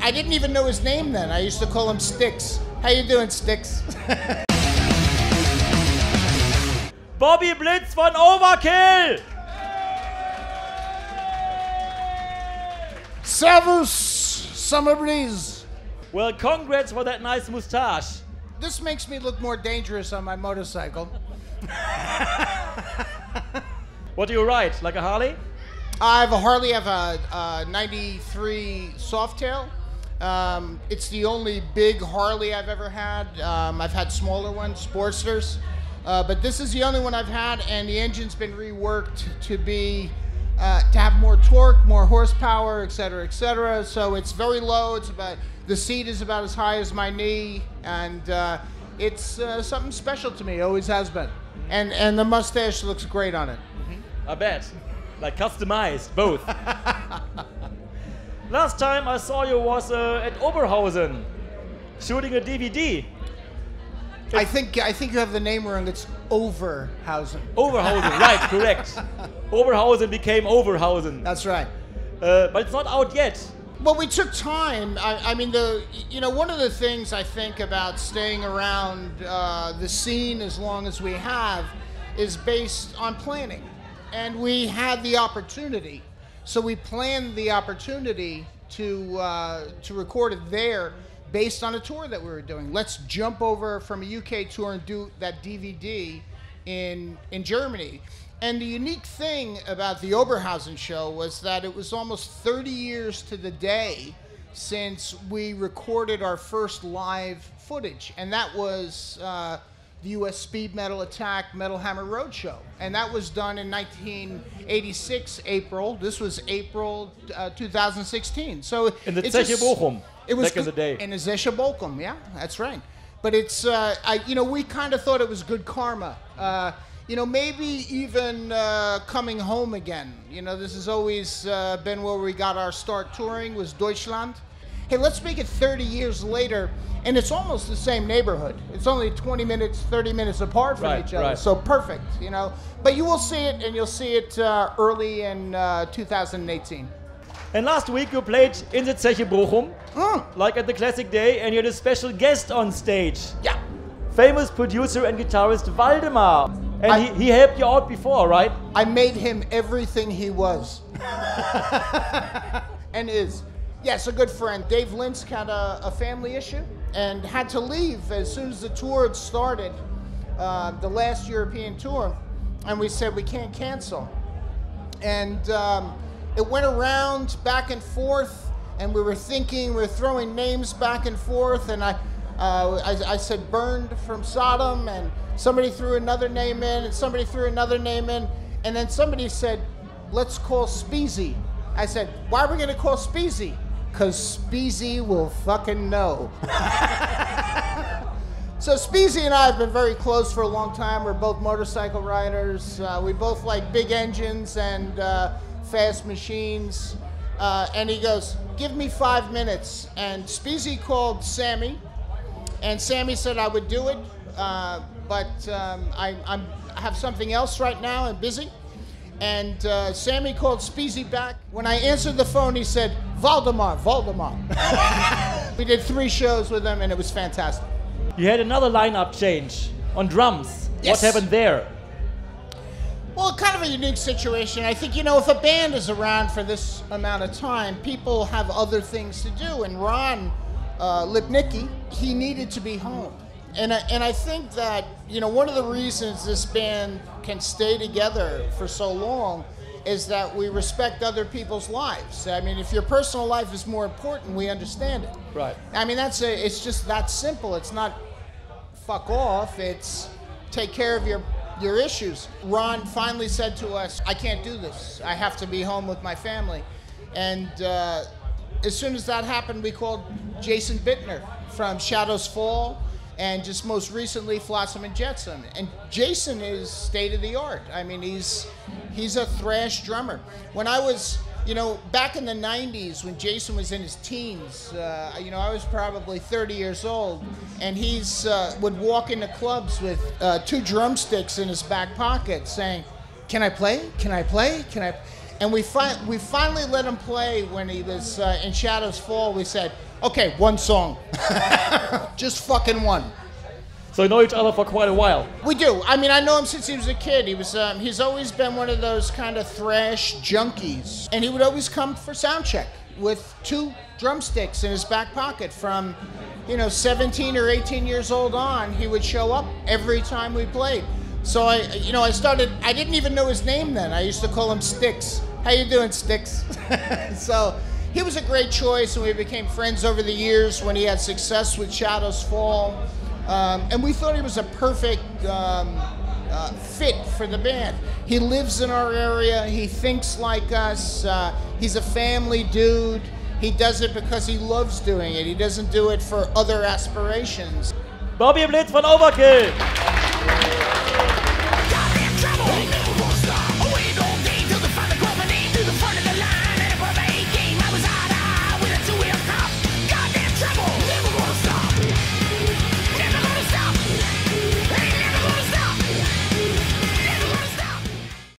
I didn't even know his name then. I used to call him Sticks. How you doing, Sticks? Bobby Blitz von Overkill! Servus, summer breeze. Well, congrats for that nice mustache. This makes me look more dangerous on my motorcycle. What do you ride? Like a Harley? I have a Harley. I have a 93 Softail. It's the only big Harley I've ever had. I've had smaller ones, Sportsters. But this is the only one I've had, and the engine's been reworked to be to have more torque, more horsepower, et cetera, et cetera. So it's very low. The seat is about as high as my knee, and it's something special to me. Always has been. And the mustache looks great on it. I bet. Like customized, both. Last time I saw you was at Oberhausen, shooting a DVD. I think you have the name wrong. It's Overhausen. Overhausen, right, correct. Oberhausen became Overhausen. That's right. But it's not out yet. Well, we took time. I mean, one of the things I think about staying around the scene as long as we have is based on planning. And we had the opportunity. So we planned the opportunity to record it there based on a tour that we were doing. Let's jump over from a UK tour and do that DVD in Germany. And the unique thing about the Oberhausen show was that it was almost 30 years to the day since we recorded our first live footage. And that was the US Speed Metal Attack Metal Hammer Roadshow. And that was done in 1986, April. This was April 2016. So in the Zeche Bochum, it was back in the day. In the Zeche Bochum, yeah, that's right. But it's, we kind of thought it was good karma. Maybe even coming home again. This has always been where we got our start touring, was Deutschland. Hey, let's make it 30 years later, and it's almost the same neighborhood. It's only 20 minutes, 30 minutes apart from each other, so perfect, But you will see it, and you'll see it early in 2018. And last week you played in the Zeche Bochum, like at the Classic Day, and you had a special guest on stage. Yeah. Famous producer and guitarist Waldemar. And he helped you out before, right? I made him everything he was. And is. Yes, a good friend. Dave Linsk had a family issue and had to leave as soon as the tour had started, the last European tour. And we said, we can't cancel. And it went around back and forth, and we were throwing names back and forth, and I said Burned from Sodom, and somebody threw another name in, and somebody threw another name in, and then somebody said, let's call Speezy. I said, why are we gonna call Speezy? Because Speezy will fucking know. So Speezy and I have been very close for a long time. We're both motorcycle riders. We both like big engines and fast machines. And he goes, give me 5 minutes. And Speezy called Sammy, and Sammy said I would do it, but I have something else right now. I'm busy. And Sammy called Speezy back. When I answered the phone, he said, Waldemar. We did 3 shows with him, and it was fantastic. You had another lineup change on drums. Yes. What happened there? Well, kind of a unique situation. I think, if a band is around for this amount of time, people have other things to do. And Ron Lipnicki, he needed to be home. And I think that, one of the reasons this band can stay together for so long is that we respect other people's lives. I mean, if your personal life is more important, we understand it. Right. I mean, it's just that simple. It's not fuck off. It's take care of your issues. Ron finally said to us, I can't do this. I have to be home with my family. And as soon as that happened, we called Jason Bittner from Shadows Fall, and just most recently Flotsam and Jetsam. And Jason is state of the art. I mean, he's a thrash drummer. When I was, back in the 90s, when Jason was in his teens, I was probably 30 years old, and he's would walk into clubs with 2 drumsticks in his back pocket saying, can I play? Can I play? Can I? And we finally let him play when he was in Shadows Fall. We said, Okay, one song. Just fucking one. So you know each other for quite a while. We do. I mean, I know him since he was a kid. He's always been one of those kind of thrash junkies. And he would always come for sound check with 2 drumsticks in his back pocket from, 17 or 18 years old on. He would show up every time we played. So I didn't even know his name then. I used to call him Sticks. How you doing, Sticks? So he was a great choice, and we became friends over the years when he had success with Shadows Fall. And we thought he was a perfect fit for the band. He lives in our area. He thinks like us. He's a family dude. He does it because he loves doing it. He doesn't do it for other aspirations. Bobby Blitz von Overkill.